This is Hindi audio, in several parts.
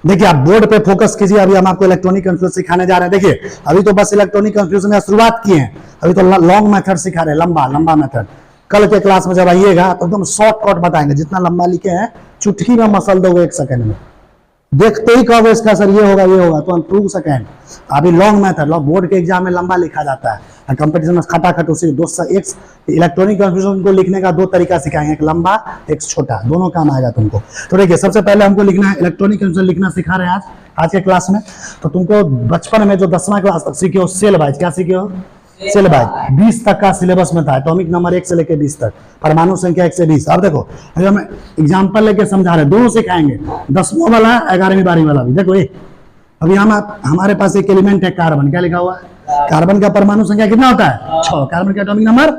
देखिए आप बोर्ड पे फोकस कीजिए। अभी हम आपको इलेक्ट्रॉनिक कंफ्यूजन सिखाने जा रहे हैं। देखिए अभी तो बस इलेक्ट्रॉनिक कंफ्यूजन में शुरुआत किए हैं, अभी तो लॉन्ग मेथड सिखा रहे हैं, लंबा लंबा मेथड। कल के क्लास में जब आइएगा तो एकदम शॉर्टकट बताएंगे, जितना लंबा लिखे हैं चुटकी में मसल दो 1 सेकंड में, देखते ही कहोगे इसका सर ये होगा तो 2 सेकंड। अभी लॉन्ग मेथड बोर्ड के एग्जाम में लंबा लिखा जाता है, कंपटीशन में खटाखट उसी एक इलेक्ट्रॉनिक कंफ्यूजन को लिखने का 2 तरीका सिखाएंगे, एक लंबा एक छोटा, दोनों काम आएगा तुमको। तो देखिए सबसे पहले हमको लिखना है, इलेक्ट्रॉनिक कंफ्यूजन लिखना सिखा रहे हैं आज के क्लास में। तो तुमको बचपन में जो 10वां क्लास तक सीखे हो सेल वाइज, क्या सीखे हो? सेल वाइज 20 तक का सिलेबस में था, एटॉमिक नंबर 1 से लेकर 20 तक, परमाणु संख्या 1 से 20। अब देखो अभी हम एग्जाम्पल लेके समझा रहे हैं, दोनों सिखाएंगे, 10वां वाला 11वीं 12वीं वाला भी। देखो ये अभी हम हमारे पास एक एलिमेंट है कार्बन, क्या लिखा हुआ है? कार्बन का परमाणु संख्या कितना होता है? 6। कार्बन का एटॉमिक नंबर।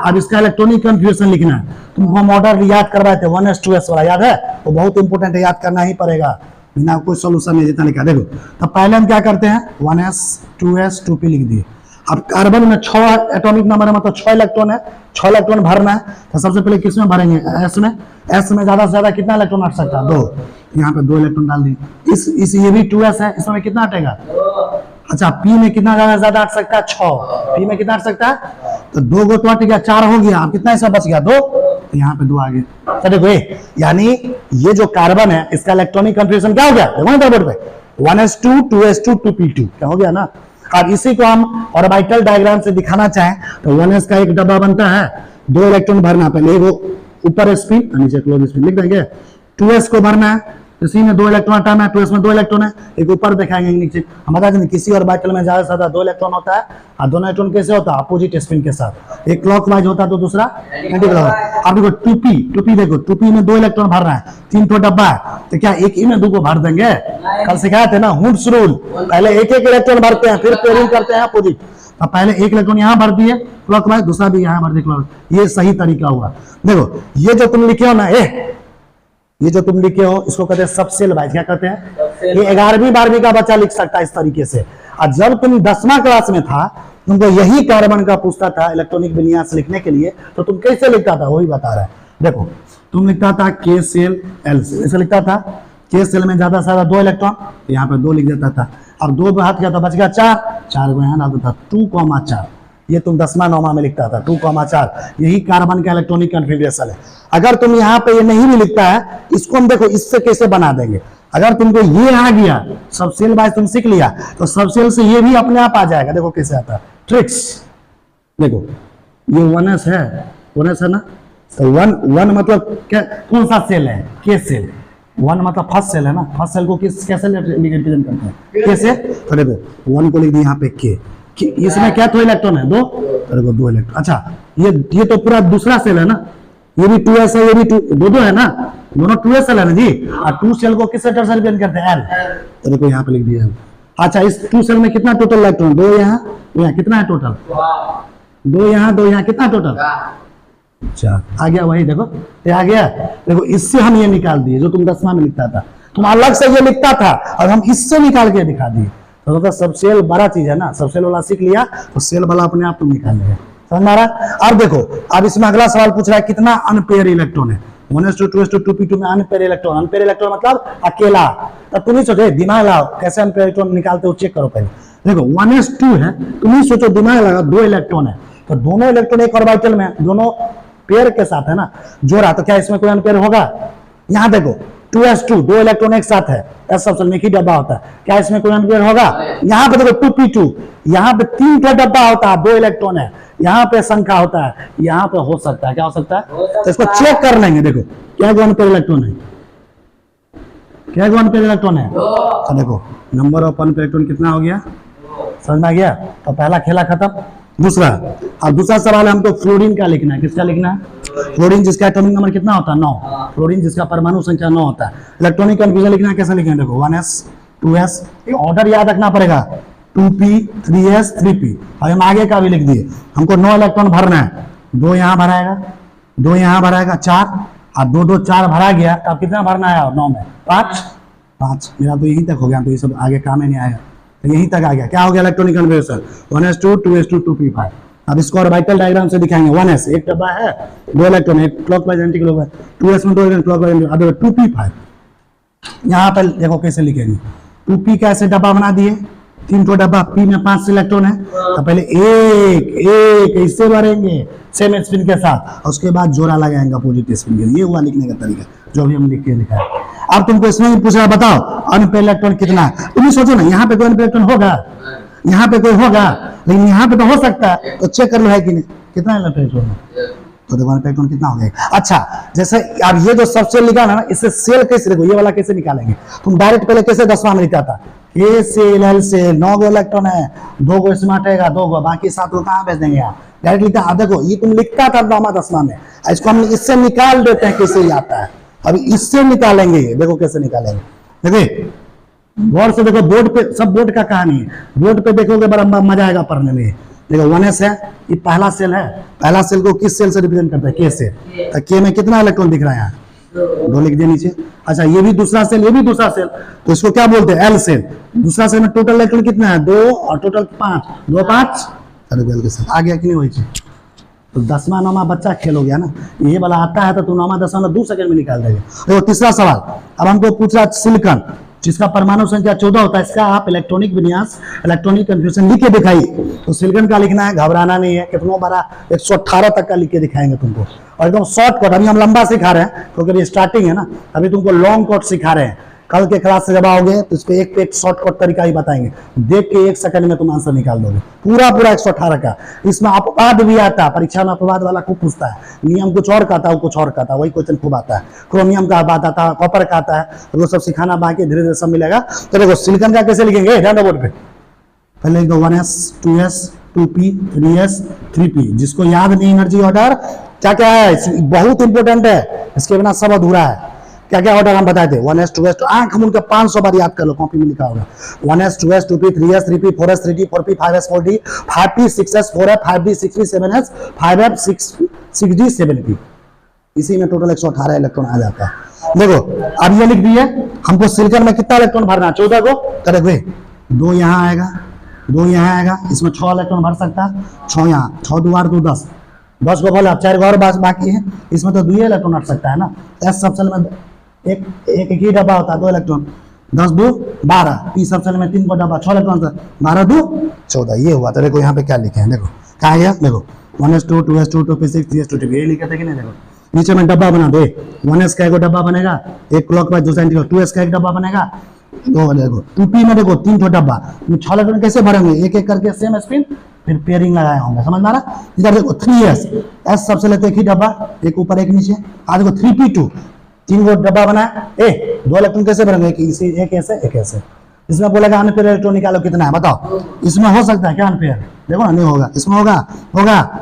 अब इसका इलेक्ट्रॉनिक कंफ्यूजन लिखना है। तुमको मॉडल याद करवाए थे 1s 2s वाला, याद है? वो बहुत इंपॉर्टेंट है, याद करना ही पड़ेगा, बिना कोई सोल्यूशन नहीं जितना लिखा। देखो तो पहले हम क्या करते हैं, 1s 2s 2p लिख दिए। अब कार्बन में 6 एटॉमिक नंबर है, मतलब 6 इलेक्ट्रॉन है, 6 इलेक्ट्रॉन भरना है। तो सबसे पहले किसमें भरेंगे? एस में। एस में ज्यादा से ज्यादा कितना इलेक्ट्रॉन हट सकता है? 2। यहाँ पे 2 इलेक्ट्रॉन डाल दिए। इस ये भी 2s है, इसमें कितना हटेगा? अच्छा पी में कितना ज्यादा हट सकता है? 6। पी में कितना हट सकता है? तो 2 को तो हट गया, 4 हो गया। अब कितना ऐसा बच गया? 2। तो यहाँ पे 2 आ गए। तो देखो यानी ये जो कार्बन है इसका इलेक्ट्रॉनिक कंफ्यूजन क्या हो गया? देखो बोर्ड पे 1s2 2s2 2p2 क्या हो गया ना। अब इसी को हम ऑर्बिटल डायग्राम से दिखाना चाहें तो 1s का एक डब्बा बनता है, 2 इलेक्ट्रॉन भरना, पहले वो ऊपर स्पिन नीचे क्लोज स्पिन लिख देंगे। 2s को भरना है, इसी में 2 इलेक्ट्रॉन हटाना है, 2s में 2 इलेक्ट्रॉन है, एक ऊपर दिखाएंगे नीचे। हम बता दें किसी ऑर्बिटल में ज्यादा से ज्यादा 2 इलेक्ट्रॉन होता है, और दोनों इलेक्ट्रॉन कैसे होता है? अपोजिट स्पिन के साथ, एक क्लॉकवाइज होता है तो दूसरा एंटी क्लॉकवाइज। अब देखो 2p देखो 2p में 2 इलेक्ट्रॉन भर रहा है, 3 ठो डब्बा है, तो क्या एक ही में 2 को भर देंगे? कल सिखाए थे ना हुड्स रूल, पहले एक इलेक्ट्रॉन भरते हैं फिर पेयरिंग करते हैं अपोजिट। अब पहले एक इलेक्ट्रॉन यहाँ भर दिए क्लॉकवाइज, दूसरा भी यहाँ भर दिए क्लॉकवाइज, ये सही तरीका हुआ। देखो ये जो तुम लिखे हो ना, ये जो तुम लिखे हो इसको कहते हैं सब सेल वाइज। क्या कहते हैं? ये 11वीं 12वीं का बच्चा लिख सकता है इस तरीके से। और जब तुम 10वां क्लास में था तुमको यही कार्बन का पूछता था इलेक्ट्रॉनिक विन्यास लिखने के लिए, तो तुम कैसे लिखता था वही बता रहा है। देखो तुम लिखता था के सेल एल सेल, ऐसे लिखता था। के सेल में ज्यादा से ज्यादा 2 इलेक्ट्रॉन, यहाँ पे 2 लिख देता था। अब 2 पे हट गया तो बच गया 4 को यहाँ डाल देता 2,4। ये तुम 10वां 9वां में लिखता था 2,4। यही कार्बन का इलेक्ट्रॉनिक कॉन्फ़िगरेशन है। अगर तुम यहाँ पे ये नहीं भी लिखता है, इसको हम देखो इससे कैसे बना देंगे। अगर तुमको ये आ गया, सब सेल वाइज तुम सीख लिया, तो सब सेल से ये भी अपने आप आ जाएगा। देखो कैसे आता है, ट्रिक्स देखो। ये 1s है, 1s है ना, तो 1 मतलब क्या, कौन सा सेल है? के सेल। 1 मतलब फर्स्ट सेल है ना, फर्स्ट सेल को कैसे रिप्रेजेंट करते हैं? कैसे? तो देखो 1 को लिख दिया यहाँ पे के, इसमें क्या 2 इलेक्ट्रॉन है? 2। तो 2 इलेक्ट्रॉन। अच्छा ये तो पूरा दूसरा सेल है ना, ये भी 2s है, ये भी 2 है ना, दोनों 2s सेल है ना जी। और 2 सेल को किस लेटर से रिप्रेजेंट करते हैं? एल। तो देखो यहाँ पे लिख दिया। अच्छा इस 2 सेल में कितना टोटल इलेक्ट्रॉन? 2 यहाँ कितना है टोटल? 2 यहाँ कितना टोटल? 4 आ गया। वही देखो ये आ गया। देखो इससे हम ये निकाल दिए जो तुम 10वां में लिखता था, तुम अलग से ये लिखता था और हम इससे निकाल के दिखा दिए। तो सब सेल बड़ा चीज है ना, सब सेल वाला सीख लिया तो सेल वाला अपने आप तुम निकाल लेगा। समझ आ रहा? अब देखो अब इसमें अगला सवाल पूछ रहा है कितना अनपेयर इलेक्ट्रॉन है? 1s2 2s2 2p2 में अनपेयर इलेक्ट्रॉन। अनपेयर इलेक्ट्रॉन मतलब अकेला। तब तुम ही सोचो, दिमाग लगाओ कैसे अनपेयर इलेक्ट्रॉन निकालते हो, चेक करो पहले। देखो 1s2 है, तुम ही सोचो, दिमाग लगाओ, 2 इलेक्ट्रॉन है, तो दोनों इलेक्ट्रॉन एक ऑर्बिटल में, दोनों पेयर के साथ है ना जोड़ा, तो क्या इसमें कोई अनपेयर होगा? यहाँ देखो 2s2 2 इलेक्ट्रॉन एक साथ है, एस सब में एक ही डब्बा होता है, क्या इसमें कोई अनपेयर होगा? यहाँ पे देखो 2p2, यहाँ पे 3 का डब्बा होता है, 2 इलेक्ट्रॉन है, यहाँ पे संख्या होता है, यहाँ पे हो सकता है, क्या हो सकता है? तो इसको चेक कर लेंगे। देखो क्या अनपेयर इलेक्ट्रॉन है? क्या अनपेयर इलेक्ट्रॉन है? तो देखो नंबर ऑफ अनपेयर इलेक्ट्रॉन कितना हो गया? समझ में आ गया? तो पहला खेला खत्म। दूसरा, अब दूसरा सवाल है हमको फ्लोरीन का लिखना है। किसका लिखना है? फ्लोरीन जिसका एटॉमिक नंबर कितना होता है? 9। फ्लोरीन जिसका परमाणु संख्या 9 होता है। इलेक्ट्रॉनिक कन्फ्यूजन लिखना है, कैसे लिखेंगे? देखो 1s 2s, ऑर्डर याद रखना पड़ेगा, 2p 3s 3p। और हम आगे का भी लिख दिए। हमको 9 इलेक्ट्रॉन भरना है, 2 यहाँ भराएगा, 2 यहाँ भराएगा, 4 और 2 2 4 भरा गया। तो अब कितना भरना है? 9 में 5। मेरा तो यही तक हो गया, तो ये सब आगे काम ही नहीं आएगा, तो यहीं तक आ गया। क्या हो गया electronic configuration? 1s2 2s2 2p5। अब इसको ऑर्बिटल डायग्राम से दिखाएंगे। 1s एक डब्बा है, 2 इलेक्ट्रॉन, एक क्लॉकवाइज एंटी क्लॉकवाइज, 2s में 2 इलेक्ट्रॉन क्लॉकवाइज, 2p5 यहाँ पर देखो कैसे लिखेंगे, 2p का ऐसे डब्बा बना दिए, 3 ठो डब्बा, p में 5 इलेक्ट्रॉन है, तो पहले एक एक इससे भरेंगे सेम स्पिन के साथ, और उसके बाद जोड़ा लगाएंगे अपोजिट स्पिन के। ये हुआ लिखने का तरीका जो अभी हम लिख के दिखाया। अब तुमको इसमें भी पूछ रहा, बताओ अनपेयर इलेक्ट्रॉन कितना है। तुम ही सोचो ना, यहाँ पे कोई अनपेयर इलेक्ट्रॉन होगा, यहाँ पे कोई होगा, लेकिन यहाँ पे तो हो सकता है, तो चेक कर लो है कि नहीं, कितना अनपेयर इलेक्ट्रॉन है, तो देखो अनपेयर इलेक्ट्रॉन कितना हो गया। अच्छा, जैसे अब ये जो सबसेल निकाला ना, इससे सेल कैसे, देखो ये वाला कैसे निकालेंगे, तुम डायरेक्ट पहले कैसे 10वां में लिखा था, ए सेल एल सेल, 9 गो इलेक्ट्रॉन है, 2 गो इसमें हटेगा, 2 गो, बाकी 7 को कहाँ भेज देंगे आप, डायरेक्ट लिखा। अब देखो ये तुम लिखता था 9वां 10वां में, इसको हम इससे निकाल देते हैं, कैसे ही आता है, अभी इससे निकालेंगे, ये देखो कैसे निकालेंगे। देखिए गौर से देखो, बोर्ड पे, सब बोर्ड का कहानी है, बोर्ड पे देखोगे बड़ा मजा आएगा पढ़ने में। देखो 1s है, ये पहला सेल है, पहला सेल को किस सेल से रिप्रेजेंट करता है, के से, तो के में कितना इलेक्ट्रॉन दिख रहा है यहाँ, 2 लिख दिया नीचे। अच्छा ये भी दूसरा सेल, ये भी दूसरा सेल, तो इसको क्या बोलते हैं, एल सेल। दूसरा सेल में टोटल इलेक्ट्रॉन कितना है, 2 और टोटल 5, 2 5, एल के साथ आ गया कि नहीं वही चीज। तो 10वां 9वां बच्चा खेल हो गया ना, ये वाला आता है तो तू 9वां 10वां 2 सेकंड में निकाल देगा। देखो तीसरा सवाल, अब हमको पूछ रहा सिलिकॉन, जिसका परमाणु संख्या 14 होता है, इसका आप इलेक्ट्रॉनिक विन्यास, इलेक्ट्रॉनिक कन्फ्यूजन लिख के दिखाइए। तो सिलिकॉन का लिखना है, घबराना नहीं है, कितना बड़ा 118 तक का लिख के दिखाएंगे तुमको, और एकदम शॉर्ट कट। अभी हम लंबा सिखा रहे हैं क्योंकि अभी स्टार्टिंग है ना, अभी तुमको लॉन्ग कट सिखा रहे हैं। कल के क्लास से जब आओगे तो इस पे एक पे एक शॉर्टकट तरीका ही बताएंगे, देख के 1 सेकंड में तुम आंसर निकाल दोगे, पूरा 118 का। इसमें अपवाद भी आता है, परीक्षा में अपवाद वाला खूब पूछता है, नियम कुछ और कहता है, कुछ और कहता है, वही क्वेश्चन खूब आता है। क्रोमियम का बात आता है, कॉपर का आता है, तो वो सब सिखाना बाकी, धीरे धीरे सब मिलेगा। तो देखो सिलिकॉन का कैसे लिखेंगे, ध्यान दो बोर्ड पे, पहले लिख दो 1s 2s 2p 3s 3p। जिसको याद नहीं एनर्जी ऑर्डर क्या क्या है, बहुत इंपॉर्टेंट है, इसके बिना सब अधूरा है। क्या क्या ऑर्डर हम बताए थे, 1s 2s, तो आंख हम उनका 500 बार याद कर लो, कॉपी में लिखा होगा। 1s 2s 2p 3s 3p 4s 3d 4p 5s 4d 5p 6s 4f 5d 6p 7s 5f 6d 7p। इसी में टोटल 118 इलेक्ट्रॉन आ जाता है। देखो अब ये लिख दिए, हमको सिलिकॉन में कितना इलेक्ट्रॉन भरना है, 14 को, तो देखो 2 यहाँ आएगा, 2 यहाँ आएगा, इसमें 6 इलेक्ट्रॉन भर सकता है, 6 यहाँ, 6 2 8 2 10, 10 को बोला, 4 और बाकी है, इसमें तो 2 इलेक्ट्रॉन हट सकता है ना। एस सबसेल में एक ही डब्बा होता है, 2 इलेक्ट्रॉन, 10 2 12, पी सबसेल में 3 को डब्बा, 6 इलेक्ट्रॉन, 12 2 14, ये हुआ। तो देखो यहाँ पे क्या लिखे हैं, देखो कहाँ गया, देखो 1s 2 2s 2 2p 6 3s 2p, ये लिखे थे कि नहीं। देखो नीचे में डब्बा बना दो, 1s का एक डब्बा बनेगा, एक क्लॉक वाइज, दूसरा एंटी, 2s का एक डब्बा बनेगा, तो देखो 2p में देखो 3 ठो डब्बा, 6 इलेक्ट्रॉन कैसे भरेंगे, एक एक करके सेम स्पिन, फिर पेयरिंग लगाए होंगे, समझ में आ रहा। इधर देखो 3s, s सबसे लेते एक ही डब्बा, एक ऊपर एक नीचे। आज देखो 3p2, 3 गो डब्बा बना है, 2 इलेक्ट्रॉन कैसे भरेंगे, एक ऐसे एक ऐसे। इसमें बोलेगा अनपेयर इलेक्ट्रॉन निकालो कितना है, बताओ। इसमें हो सकता है क्या अनपेयर, देखो ना, नहीं होगा, इसमें होगा,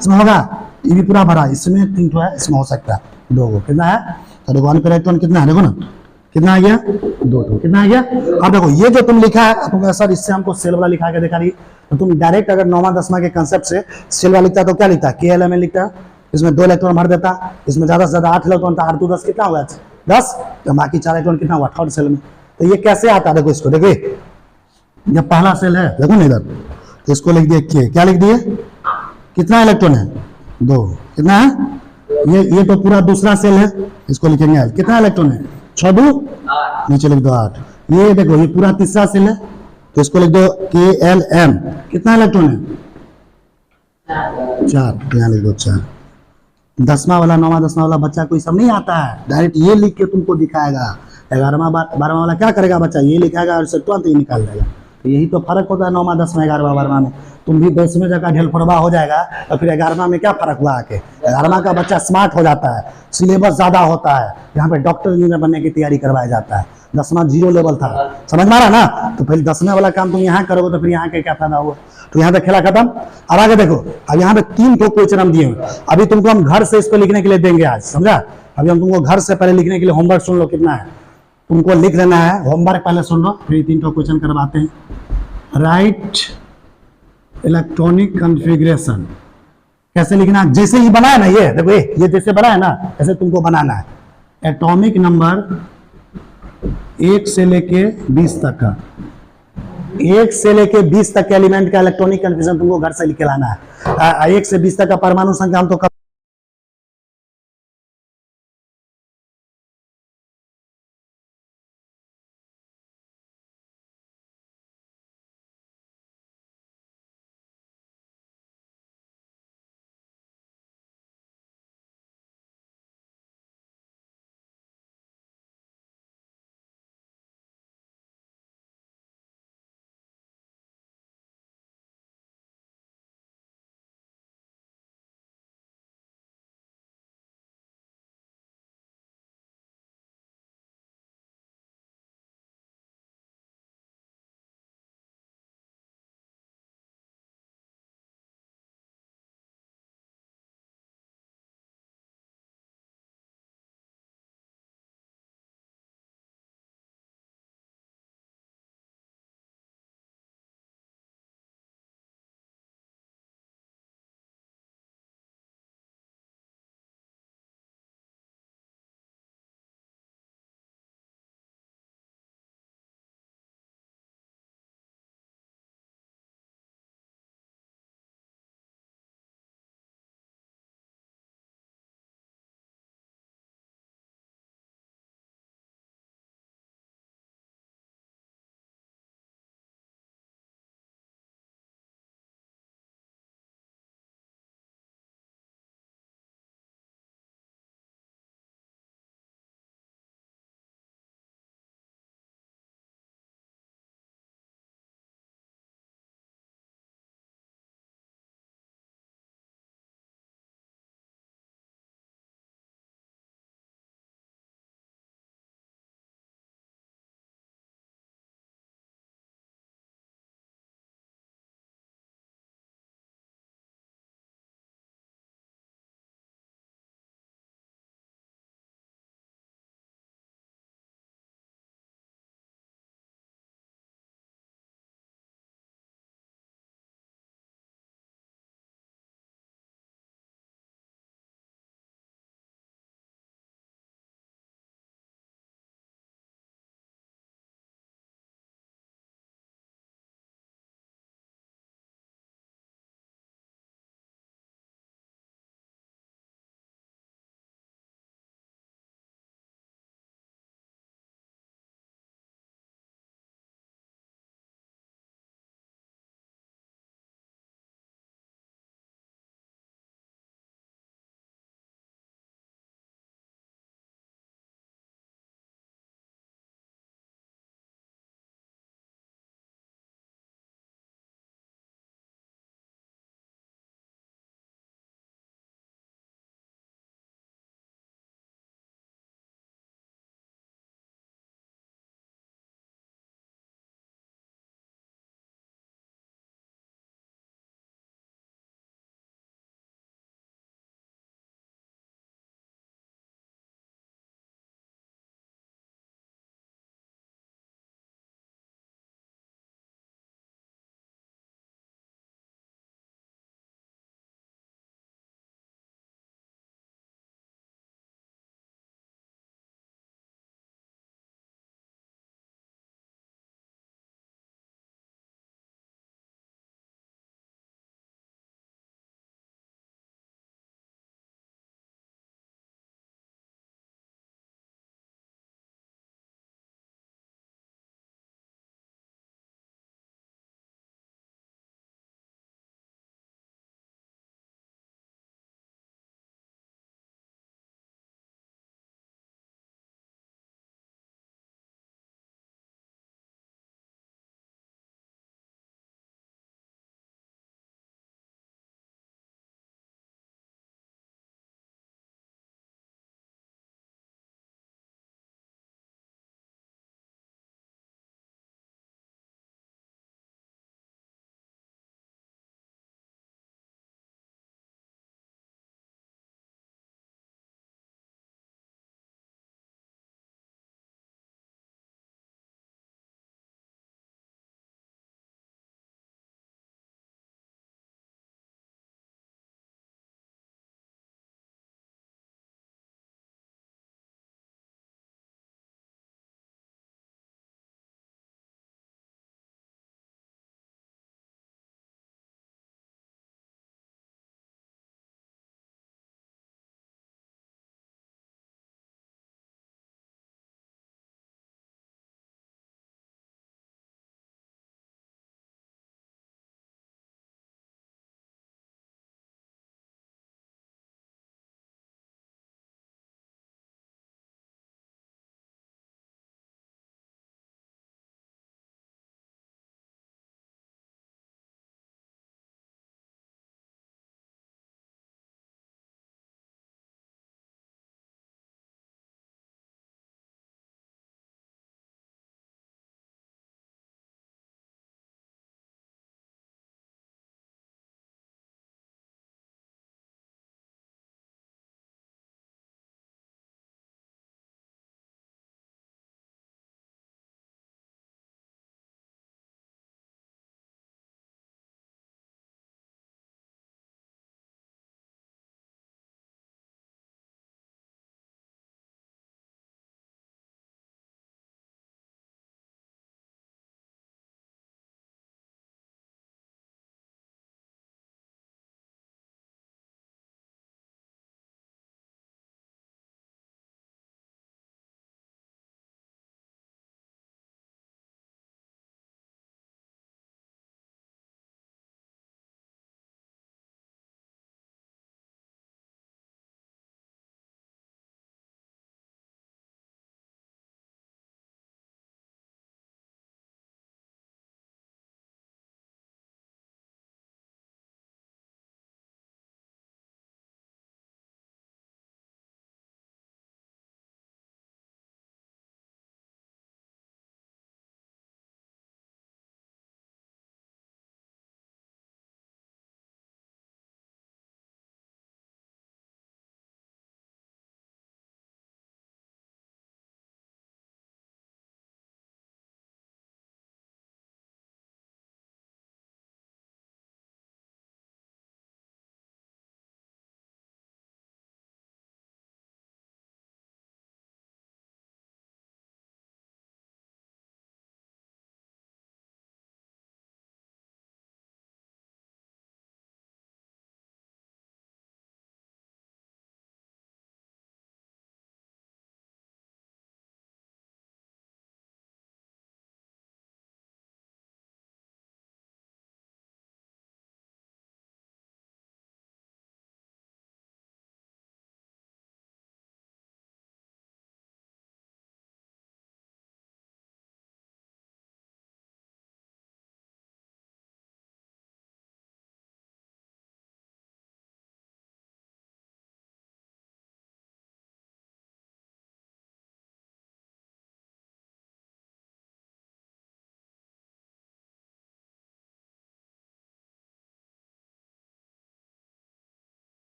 इसमें होगा, ये भी पूरा भरा, इसमें 3 ठो है, इसमें हो सकता है 2 गो, कितना है, तो देखो अनपेयर इलेक्ट्रॉन कितना है, देखो ना कितना आ गया, 2 ठो, कितना आ गया। अब देखो ये जो तुम लिखा है, तुम सर इससे हमको सेल वाला लिखा के देखा रही, तो तुम डायरेक्ट अगर 9वां 10वां के कंसेप्ट से सेल वाला लिखता तो क्या लिखता, KLMN लिखता, इसमें 2 इलेक्ट्रॉन भर देता, इसमें ज्यादा से ज्यादा 8 इलेक्ट्रॉन था, 8 2 10 कितना हुआ, 10, तो बाकी 4 इलेक्ट्रॉन कितना हुआ, थर्ड सेल में। तो ये कैसे आता है, देखो इसको देखिए, जब पहला सेल है, देखो ना इधर, तो इसको लिख दिए, क्या लिख दिए, कितना इलेक्ट्रॉन है, 2, कितना है, ये तो पूरा दूसरा सेल है, इसको लिखेंगे कितना इलेक्ट्रॉन है, 6 2, नीचे लिख दो 8। ये देखो ये पूरा तीसरा सेल है, तो इसको लिख दो KLM, कितना इलेक्ट्रॉन है, 4, यहाँ लिख दो 4। 10वां वाला 9वां 10वां वाला बच्चा को सब नहीं आता है, डायरेक्ट ये लिख के तुमको दिखाएगा। 11वां 12वां वाला क्या करेगा बच्चा, ये लिखाएगा और तुरंत ही निकाल देगा। तो यही तो फर्क होता है 9वां 10वां 11वां 12वां में। तुम भी 10वें जगह ढेलफड़वा हो जाएगा, और फिर 11वां में क्या फर्क हुआ आके, 11वां का बच्चा स्मार्ट हो जाता है, सिलेबस ज्यादा होता है, यहाँ पे डॉक्टर इंजीनियर बनने की तैयारी करवाया जाता है। 10वां 0 लेवल था, समझ में आ रहा ना, तो फिर 10वें वाला काम तुम यहाँ करोगे तो फिर यहाँ के क्या फायदा हुआ। तो यहाँ पे खेला खत्म। अब आगे देखो, अब यहाँ पे 3 ठो क्वेश्चन हम दिए हुए, अभी तुमको हम घर से इसको लिखने के लिए देंगे आज, समझा। अभी हम तुमको घर से पहले लिखने के लिए होमवर्क सुन लो कितना है, तुमको लिख लेना है, होमवर्क पहले सुन लो, फिर 3 ठो क्वेश्चन करवाते हैं। राइट इलेक्ट्रॉनिक कॉन्फ़िगरेशन कैसे लिखना, जैसे ही बनाया ना, ये देखो ये जैसे बनाया ना, ऐसे तुमको बनाना है। एटॉमिक नंबर 1 से लेके 20 तक का, 1 से लेके 20 तक के एलिमेंट का इलेक्ट्रॉनिक कन्फ्यूजन तुमको घर से लिख के लाना है। 1 से 20 तक का परमाणु संख्या हम तो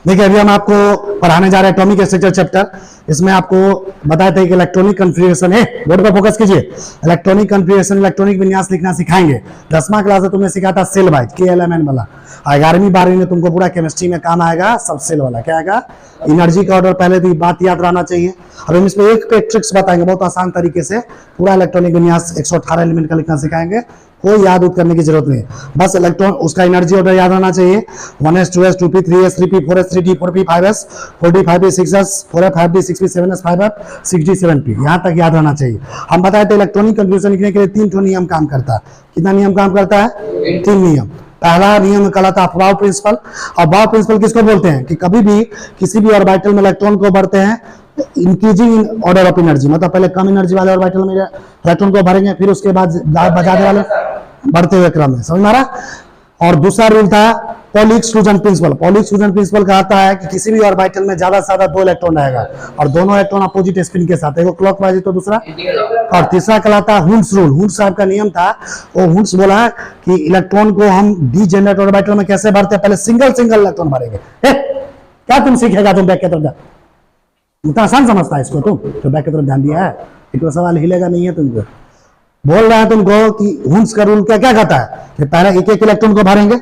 देखिए अभी हम आपको पढ़ाने जा रहे हैं एटॉमिक स्ट्रक्चर चैप्टर। इसमें आपको बताए थे कि इलेक्ट्रॉनिक कन्फिगरेशन है, बोर्ड पर फोकस कीजिए। इलेक्ट्रॉनिक कन्फिगरेशन, इलेक्ट्रॉनिक विन्यास लिखना सिखाएंगे। 10वां क्लास में तुमने सीखा था सेल वाइज KLMN वाला। 11वीं 12वीं में तुमको पूरा केमिस्ट्री में काम आएगा सब सेल वाला। क्या आएगा? एनर्जी का ऑर्डर पहले भी बात याद रहना चाहिए। अब हम इसमें एक पे एक ट्रिक्स बताएंगे बहुत आसान तरीके से। पूरा इलेक्ट्रॉनिक विन्यास 118 एलिमेंट का लिखना सिखाएंगे, कोई याद उद करने की जरूरत नहीं, बस इलेक्ट्रॉन उसका एनर्जी ऑर्डर याद रहना चाहिए। 1s 2s 2p 3s 3p 4s 3d 4p 5s 4d 5p 6s 4f 5d 6p 7s 5f 6d 7p, यहां तक याद रहना चाहिए। हम बताए थे इलेक्ट्रॉनिक कन्फ्यूजन लिखने के लिए 3 नियम काम करता है। कितना नियम काम करता है? 3 नियम। पहला नियम कहलाता है बाउ प्रिंसिपल। और बाउ प्रिंसिपल किसको बोलते हैं कि कभी भी किसी भी ऑर्बिटल में इलेक्ट्रॉन को बढ़ते हैं इंक्रीजिंग ऑर्डर ऑफ एनर्जी, मतलब पहले कम एनर्जी वाले ऑर्बिटल में इलेक्ट्रॉन को भरेंगे, फिर उसके बाद बजाने वाले बढ़ते हुए क्रम में, समझ में आ रहा? और दूसरा रूल था poly exclusion principle. Poly exclusion principle कहता है कि किसी भी ऑर्बिटल में ज्यादा से ज्यादा 2 इलेक्ट्रॉन रहेगा और दोनों इलेक्ट्रॉन अपोजिट स्पिन के साथ, एक क्लॉकवाइज तो दूसरा। और तीसरा कहलाता है हुंस रूल। हुंस साहब का नियम था, वो हुंस बोला कि इलेक्ट्रॉन को हम डीजेनरेट ऑर्बिटल में कैसे भरते हैं, पहले सिंगल इलेक्ट्रॉन भरेंगे। क्या तुम सीखेगा? तुम बैक की तरफ उतना आसान समझता है इसको तुम, तो बैक की तरफ ध्यान दिया है, एक सवाल हिलेगा नहीं है तुमको। बोल रहा है तुमको कि हुंस का रूल क्या क्या कहता है कि पहले एक इलेक्ट्रॉन को भरेंगे।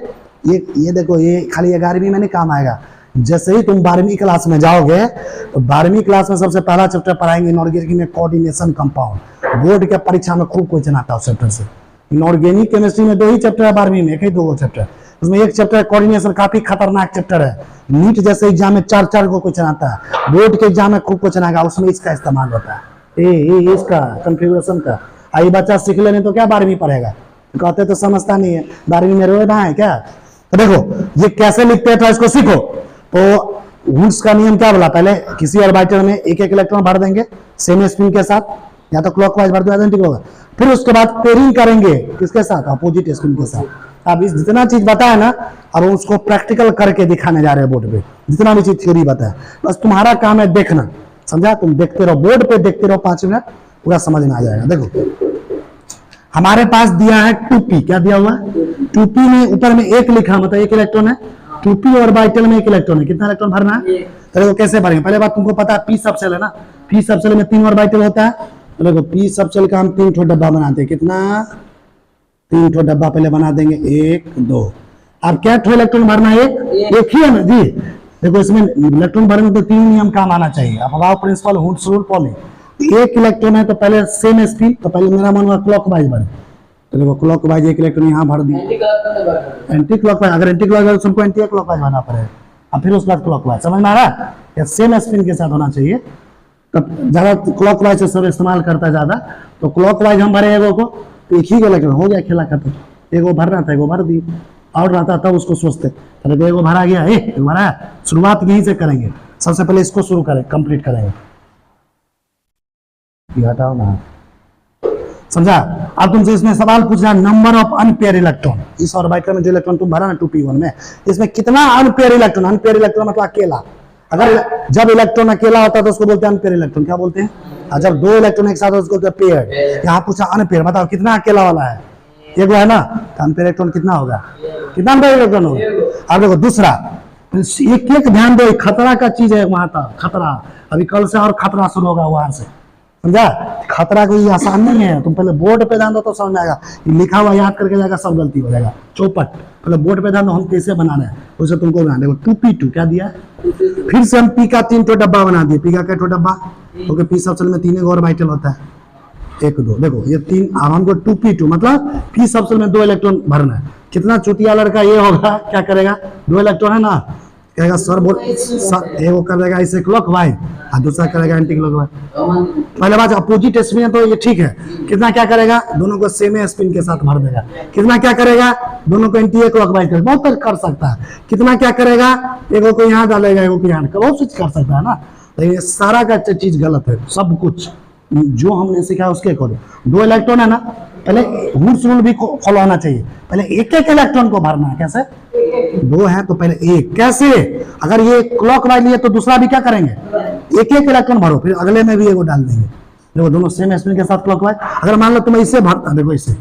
ये देखो, ये खाली 11वीं में नहीं काम आएगा। जैसे ही तुम 12वीं क्लास में जाओगे तो 12वीं क्लास में सबसे पहला चैप्टर पढ़ाएंगे इनऑर्गेनिक में कोऑर्डिनेशन कंपाउंड। बोर्ड के परीक्षा में खूब क्वेश्चन आता है उस चैप्टर से। इनऑर्गेनिक केमिस्ट्री में 2 ही चैप्टर है 12वीं में, एक ही 2 चैप्टर। उसमें एक चैप्टर कोऑर्डिनेशन काफी खतरनाक चैप्टर है। नीट जैसे एग्जाम में 4 को क्वेश्चन आता है, बोर्ड के एग्जाम में खूब क्वेश्चन आएगा, उसमें इसका इस्तेमाल होता है। इसका कन्फिगरेशन का। आई बच्चा सीख लेने तो क्या 12वीं पढ़ेगा, कहते तो समझता नहीं है, 12वीं में रोए है क्या। तो देखो ये कैसे लिखते हैं तो इसको सीखो। तो हुंस का नियम क्या बोला, पहले किसी ऑर्बिटल में एक इलेक्ट्रॉन भर देंगे सेम स्पिन के साथ, या तो क्लॉकवाइज भर दो या एंटी क्लॉकवाइज, फिर उसके बाद पेयरिंग करेंगे किसके साथ, अपोजिट स्पिन के साथ। अब इस जितना चीज बताया ना, अब उसको प्रैक्टिकल करके दिखाने जा रहे हैं बोर्ड पे। जितना भी चीज थ्योरी बताया, बस तुम्हारा काम है देखना, समझा? तुम देखते रहो, बोर्ड पे देखते रहो, 5 मिनट पूरा समझ में आ जाएगा। देखो हमारे पास दिया है 2p, क्या दिया हुआ है 2p में ऊपर में 1 लिखा, मतलब 1 इलेक्ट्रॉन है। 2p ऑर्बिटल में 1 इलेक्ट्रॉन है, कितना इलेक्ट्रॉन भरना है? तो देखो कैसे भरेंगे। पहले बात तुमको पता है p सबसेल है ना, p सबसेल में 3 ऑर्बिटल होता है। तो देखो p सबसेल का हम 3 ठो डब्बा बनाते हैं। कितना? 3 ठो डब्बा पहले बना देंगे, 1 2। अब क्या ठो इलेक्ट्रॉन भरना है? एक ही है ना जी। देखो इसमें इलेक्ट्रॉन भरने में तो 3 नियम काम आना चाहिए, अफवाह principle, Hund's rule, Pauli. 1 electron है तो पहले सेम स्पिन, तो पहले मेरा मन हुआ क्लॉकवाइज भर। तो देखो क्लॉकवाइज 1 इलेक्ट्रॉन यहाँ भर दी, एंटी क्लॉकवाइज। अगर एंटी क्लॉकवाइज तो सबको एंटी क्लॉकवाइज भरना पड़ेगा। अब फिर उसके बाद क्लॉकवाइज, समझ में आ रहा है? या सेम स्पिन के साथ होना चाहिए। तब ज्यादा क्लॉकवाइज से सब इस्तेमाल करता है ज्यादा, तो क्लॉकवाइज हम भरे एगो को, तो एक ही इलेक्ट्रॉन हो गया, खेला खत्म। एगो भरना था, एगो भर दी, और रहता तब उसको सोचते, पहले एगो भरा गया, एगो भरा। शुरुआत यहीं से करेंगे, सबसे पहले इसको शुरू करें, कंप्लीट करेंगे। हटाओ ना, समझा? अब तुमसे इसमें सवाल पूछ रहा है नंबर ऑफ अनपेयर इलेक्ट्रॉन। इस ऑर्बिटल में जो इलेक्ट्रॉन तुम भरा ना 2p1 में, इसमें कितना अनपेयर इलेक्ट्रॉन? अनपेयर इलेक्ट्रॉन मतलब अकेला। अगर जब इलेक्ट्रॉन अकेला होता है तो उसको बोलते हैं अनपेयर इलेक्ट्रॉन। क्या बोलते हैं? और जब 2 इलेक्ट्रॉन एक साथ उसको बोलते हैं पेयर। यहाँ पूछा अनपेयर, बताओ कितना अकेला वाला है? एक है ना, तो अनपेयर इलेक्ट्रॉन कितना होगा? कितना अनपेयर इलेक्ट्रॉन होगा? अब देखो दूसरा, एक ध्यान दो, खतरा का चीज है वहां तक, खतरा। अभी कल से और खतरा शुरू होगा वहां से, समझा? खतरा कोई आसान नहीं है, तुम पहले बोर्ड पे ध्यान दो तो समझ में आएगा। लिखा हुआ याद करके जाएगा, सब गलती हो जाएगा। चौपट पहले बोर्ड पे ध्यान दो, हम कैसे बनाना है उसे तुमको ध्यान देखो। 2p2 क्या दिया? फिर से हम p का 3 ठो डब्बा बना दिए। p का क्या ठो डब्बा? क्योंकि p सबसेल में 3 ऑर्बिटल होता है, 1 2। देखो ये 3, अब हमको 2p2 मतलब p सबसेल में 2 इलेक्ट्रॉन भरना है। कितना चुटिया लड़का ये होगा, क्या करेगा? 2 इलेक्ट्रॉन है ना, कहेगा सर बोल, एगो कर देगा इसे क्लॉकवाइज और दूसरा करेगा एंटी क्लॉकवाइज। पहले बात अपोजिट स्पिन है तो ये ठीक है। कितना क्या करेगा? दोनों को सेम स्पिन के साथ भर देगा। कितना क्या करेगा? दोनों को एंटी क्लॉकवाइज कर, बहुत कर सकता है। कितना क्या करेगा? एगो को यहाँ डालेगा, एगो को यहाँ, बहुत कुछ कर सकता है ना। तो ये सारा का चीज गलत है, सब कुछ जो हमने सीखा उसके अकॉर्डिंग। 2 इलेक्ट्रॉन है ना, पहले हुंस रूल भी फॉलो होना चाहिए, पहले एक इलेक्ट्रॉन को भरना है। कैसे? 2 है तो पहले 1। कैसे? अगर ये क्लॉकवाइज लिए तो दूसरा भी क्या करेंगे? एक इलेक्ट्रॉन भरो, फिर अगले में भी एगो डाल देंगे। देखो दोनों सेम स्पिन के साथ क्लॉकवाइज। अगर मान लो तुम इसे भरता, देखो इसे,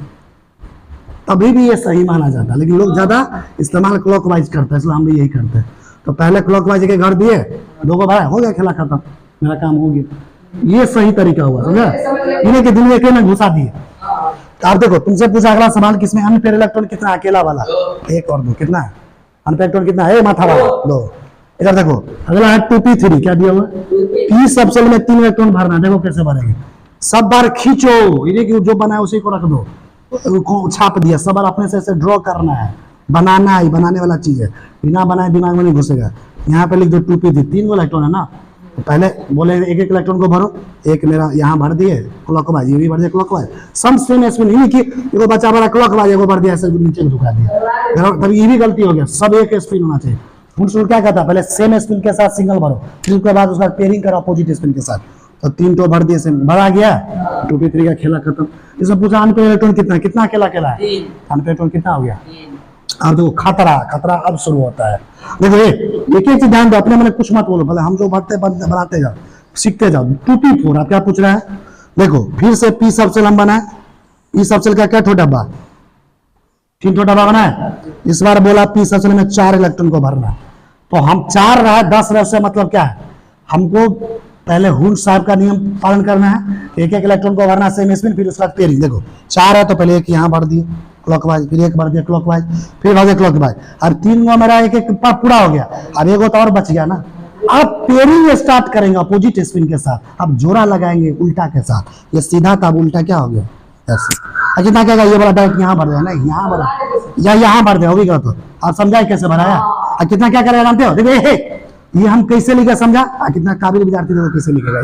तभी भी ये सही माना जाता है, लेकिन लोग ज्यादा इस्तेमाल क्लॉकवाइज करते हैं, इसलिए हम भी यही करते हैं। तो पहले क्लॉकवाइज के घर दिए, दो को भाई हो गया, खेला खत्म, मेरा काम हो गया। ये सही तरीका हुआ, समझा? इन्हें के दिन एक में घुसा दिए। तो आप देखो, तुमसे पूछा अगला सवाल किसमें अनपेयर इलेक्ट्रॉन कितना, अकेला वाला, एक और दो, कितना है अनपेयर इलेक्ट्रॉन कितना है, माथा वाला दो। इधर देखो अगला है 2p3, क्या दिया हुआ, p सब सेल में 3 इलेक्ट्रॉन भरना। देखो कैसे भरेंगे, सब बार खींचो, इन्हें की जो बना है उसी को रख दो, छाप दिया, सब बार अपने से ऐसे ड्रॉ करना है, बनाना है, बनाने वाला चीज है, बिना बनाए दिमाग में नहीं घुसेगा। यहाँ पे लिख दो 2p3, 3 इलेक्ट्रॉन है ना, तो पहले बोले एक एक इलेक्ट्रॉन को भरो, एक मेरा यहाँ भर दिए क्लॉकवाइज, ये भी भर दिया क्लॉकवाइज, सब सेम स्पिन, नहीं कि एगो बच्चा बड़ा क्लॉकवाइज एगो भर दिया ऐसे नीचे झुका दिया, तब ये भी गलती हो गया, सब एक स्पिन होना चाहिए। फुल क्या कहता है, पहले सेम स्पिन के साथ सिंगल भरो, फिर उसके बाद उसका पेयरिंग करो अपोजिट स्पिन के साथ, तो 3 तो भर दिए, सेम भरा गया, 2p3 का खेला खत्म। इसमें पूछा अनपेयर इलेक्ट्रॉन कितना, कितना अकेला अकेला है, अनपेयर इलेक्ट्रॉन कितना हो गया। अब देखो खतरा, खतरा अब शुरू होता है। देखो एक एक चीज ध्यान दो, अपने मन कुछ मत बोलो, भले हम जो बढ़ते बनाते जाओ, सीखते जाओ। 2p4 आप क्या पूछ रहा है, देखो फिर से p सबसेल हम बनाए, p सबसेल का क्या ठो डब्बा, 3 ठो डब्बा बनाए। इस बार बोला p सबसेल में 4 इलेक्ट्रॉन को भरना, तो हम 4 रहा 10 रहा, से मतलब क्या है, हमको पहले हुड साहब का नियम पालन करना है, एक एक इलेक्ट्रॉन को भरना सेम स्पिन, फिर उसका पेयरिंग। देखो 4 है तो पहले एक यहाँ भर दिए क्लॉकवाइज, फिर एक भर दिया क्लॉकवाइज, फिर भर दिया क्लॉकवाइज, अब 3 गो मेरा एक एक पूरा हो गया, अब एक तो और बच गया ना। अब पेयरिंग स्टार्ट करेंगे अपोजिट स्पिन के साथ, अब जोड़ा लगाएंगे उल्टा के साथ, ये सीधा था, अब उल्टा क्या हो गया ऐसे। कितना क्या ये वाला डायरेक्ट यहाँ भर दिया ना, यहाँ भर या यहाँ भर दिया, वो भी गलत हो। आप समझाए कैसे भराया, और कितना क्या करेगा जानते हो, देखो ये हम कैसे लिखा समझा, कितना काबिल विद्यार्थी देखो कैसे लिखेगा,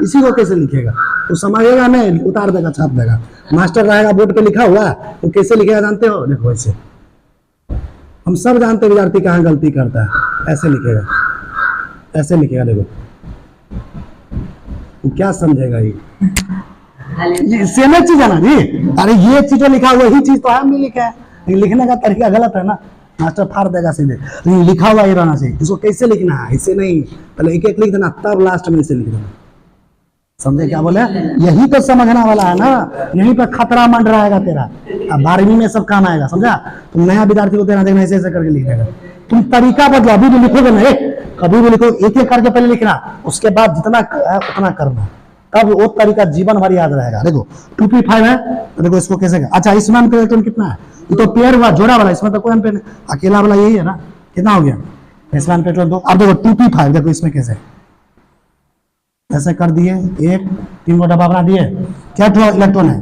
इसी को कैसे लिखेगा, तो समझेगा नहीं, उतार देगा, छाप देगा, मास्टर रहेगा बोर्ड पे लिखा हुआ, तो कैसे लिखेगा जानते हो, देखो ऐसे, हम सब जानते विद्यार्थी कहाँ गलती करता है, ऐसे लिखेगा, ऐसे लिखेगा, देखो तो क्या समझेगा ये सेम चीज है ना जी। अरे ये चीज जो लिखा हुआ यही चीज तो हम भी लिखा है, लिखने का तरीका गलत है ना, मास्टर फाड़ देगा सीधे, लेकिन लिखा हुआ ही रहना चाहिए। इसको कैसे लिखना है, ऐसे नहीं, पहले एक एक लिख देना, तब लास्ट में इसे लिख देना, समझे क्या बोले, यही तो समझना वाला है ना, यहीं पर खतरा मंड रहेगा तेरा, अब 12वीं में सब काम आएगा, समझा। तुम नया विद्यार्थी को देना देखना ऐसे ऐसे करके लिखेगा, तुम तरीका बदलो, अभी भी लिखोगे ना, कभी भी लिखो एक एक करके पहले लिखना, उसके बाद जितना है उतना करना, तब वो तरीका जीवन भर याद रहेगा। देखो 2p5 है, तो देखो इसको कैसे, अच्छा इसमें अनपेयर इलेक्ट्रॉन कितना है, ये तो पेयर हुआ, जोड़ा वाला, इसमें तो कोई अनपेयर, अकेला वाला यही है ना, कितना हो गया इसमें अनपेयर इलेक्ट्रॉन दो। अब देखो 2p5, देखो इसमें कैसे ऐसे कर दिए, एक 3 को डब्बा बना दिए, क्या इलेक्ट्रॉन है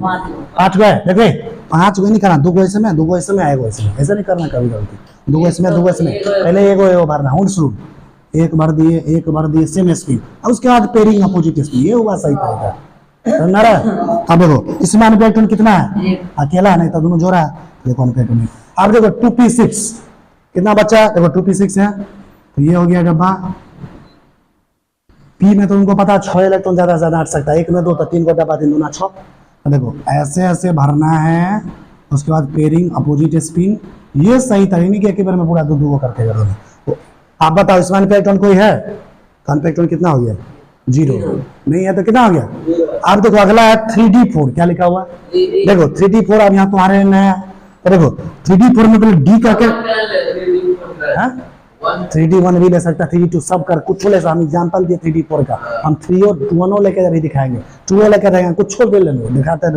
5 गो है, देखो 5 गो नहीं करना, 2 गो इसमें, 2 गो इसमें, आएगा इसमें, ऐसे नहीं करना कभी गलती, 2 गो इसमें, 2 गो इसमें, पहले एक गो भरना, हुड शुरू, एक भर दिए सेम स्पिन, और उसके बाद पेयरिंग अपोजिट स्पिन, ये हुआ सही तरीका, समझ रहा है। अब देखो इसमें अनपेयर इलेक्ट्रॉन कितना है, अकेला है, नहीं तो दोनों जोड़ा है, देखो अनपेयर इलेक्ट्रॉन। अब देखो 2p6 कितना बचा, देखो 2p6 है, तो ये हो गया डब्बा, p में तो उनको पता 6 इलेक्ट्रॉन ज्यादा से ज्यादा हट सकता है, 1 में 2 तो 3 को डब्बा 3 दूना 6, तो देखो ऐसे ऐसे भरना है, उसके बाद पेयरिंग अपोजिट स्पिन, ये सही तरीके नहीं कि एक बार में पूरा 2 को करके करोगे। तो आप बताओ इसमें अनपेयर इलेक्ट्रॉन कोई है, तो अनपेयर इलेक्ट्रॉन कितना हो गया, 0 नहीं है तो कितना हो गया। अब देखो अगला है 3d4, क्या लिखा हुआ, देखो 3d4, अब यहाँ तुम्हारे नया, तो देखो 3d4 में पहले d करके, 3d1 भी ले सकता, 3d2 सब कर, कुछ ले, हम एग्जांपल दिए 3d4 का, हम 3 और 2 लेके अभी दिखाएंगे, 2 लेके रहेंगे, कुछ छोड़ दे लेंगे, दिखाते हैं।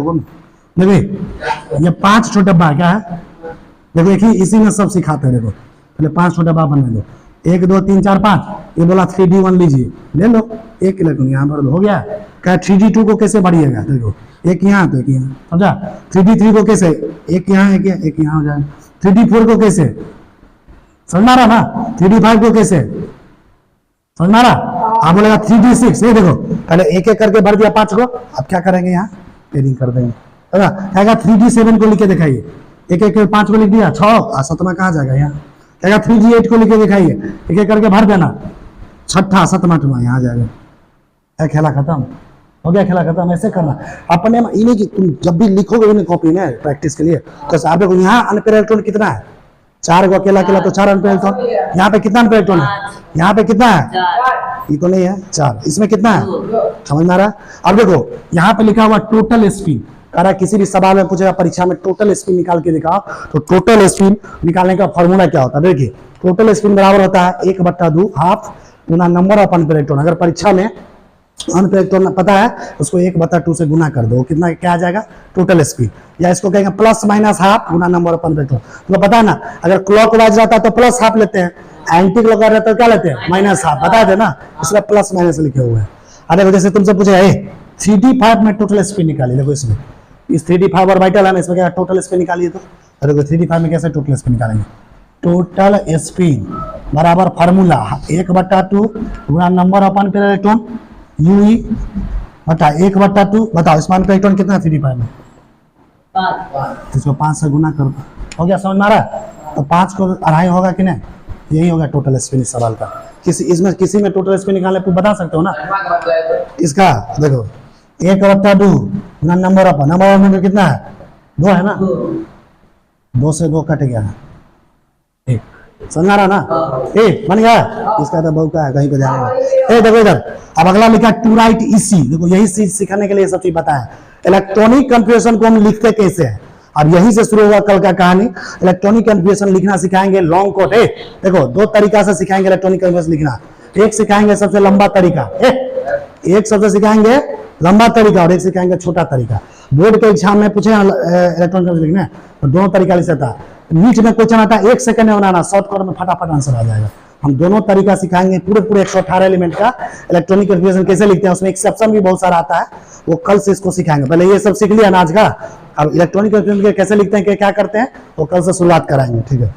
देखो ये 5 छोटा डब्बा क्या है, देखो एक ही इसी में सब सिखाते हैं। देखो पहले 5 छोटा डब्बा बना लो, 1 2 3 4 5, ये बोला 3d1 लीजिए, ले लो, एक इलेक्ट्रॉन यहाँ भर दो, हो गया। क्या 3d2 को कैसे बढ़िएगा, देखो एक यहाँ तो एक यहाँ, समझा। 3d3 को कैसे, एक यहाँ एक यहाँ हो जाए। 3d4 को कैसे, समझ रहा ना। 3d5 को कैसे, समझ रहा। आप बोलेगा 3d6, ये देखो पहले एक एक करके भर दिया 5 को, अब क्या करेंगे यहाँ पेयरिंग कर देंगे, है ना। कहेगा 3d7 को लिख के दिखाइए, एक एक 5 को लिख दिया 6, और 7वां कहाँ जाएगा यहाँ। कहेगा 3d8 को लिख के दिखाइए, एक एक करके भर देना, 6ठा 7वां 8वां यहाँ जाएगा, खेला खत्म हो गया, खेला खत्म। ऐसे करना अपने में, इन्हें की तुम जब भी लिखोगे इन्हें कॉपी में प्रैक्टिस के लिए, तो आप देखो यहाँ अनपेयर इलेक्ट्रॉन कितना है, 4 को अकेला अकेला, तो 4 अनपेयर इलेक्ट्रॉन। यहाँ पे कितना अनपेयर इलेक्ट्रॉन है, यहाँ पे कितना है, ये तो नहीं है 4, इसमें कितना है, समझ में आ रहा है। अब देखो यहाँ पे लिखा हुआ टोटल स्पिन, कह किसी भी सवाल में पूछेगा परीक्षा में टोटल स्पिन निकाल के दिखाओ, तो टोटल स्पिन निकालने का फॉर्मूला क्या होता है, देखिए टोटल स्पिन बराबर होता है 1/2 half Guna number of unpaired electron. अगर परीक्षा में अनपेयर इलेक्ट्रॉन पता है उसको 1/2 से गुना कर दो, कितना क्या आ जाएगा टोटल स्पीड, या इसको कहेंगे plus minus half Guna number of unpaired electron. तो पता है ना, अगर क्लॉक वाइज रहता है तो प्लस हाफ लेते हैं, एंटी क्लॉक वाइज रहता है तो क्या लेते हैं माइनस हाफ, बता दे ना, इसलिए प्लस माइनस लिखे हुए हैं। देखो जैसे तुमसे पूछे 3D5 में टोटल स्पीड निकालिए, देखो इसमें इस 3D5 ऑर्बिटल है ना, इसमें क्या टोटल स्पीड निकालिए। तो देखो 3D5 में कैसे टोटल स्पीड निकालेंगे, टोटल स्पीड बराबर formula 1/2 Guna number of unpaired electron UE बटा 1/2। बताओ इसमें अनपेयर इलेक्ट्रॉन कितना है 3D5 में, 5। इसको 5 से गुना कर दो, हो गया, समझ में आ रहा है। तो 5 को 2.5 होगा कि नहीं, यही होगा टोटल स्पिन इस सवाल का। किसी में टोटल स्पिन निकालने को बता सकते हो ना। इसका देखो 1/2 गुना नंबर ऑफ कितना है 2 है ना, 2 से 2 कट गया, एक समझ आ रहा ना, बन गया। इसका तो बहु का है, कहीं पे जाएगा। देखो इधर अब अगला लिखा टू राइट EC। देखो यही चीज सिखाने के लिए सब चीज बताया। इलेक्ट्रॉनिक कन्फ्यूजन को हम लिखते कैसे हैं, और यही से शुरू होगा कल का कहानी। इलेक्ट्रॉनिक कन्फ्यूजन लिखना सिखाएंगे लॉन्ग कोट। देखो 2 तरीका से सिखाएंगे इलेक्ट्रॉनिक कन्फ्यूजन लिखना। एक सिखाएंगे सबसे लंबा तरीका, एक सबसे सिखाएंगे लंबा तरीका और एक सिखाएंगे छोटा तरीका। बोर्ड के एग्जाम में पूछे इलेक्ट्रॉनिक कन्फ्यूजन लिखना तो दोनों तरीका लिख सकता है। नीट में क्वेश्चन आता है 1 सेकंड में बनाना, शॉर्टकट में फटाफट आंसर आ जाएगा। हम दोनों तरीका सिखाएंगे, पूरे 118 एलिमेंट का इलेक्ट्रॉनिक कन्फ्यूजन कैसे लिखते हैं, उसमें एक्सेप्शन भी बहुत सारा आता है, वो कल से इसको सिखाएंगे। पहले ये सब सीख लिया ना आज का, अब इलेक्ट्रॉनिक कन्फ्यूजन कैसे लिखते हैं क्या करते हैं वो कल से शुरुआत कराएंगे, ठीक है।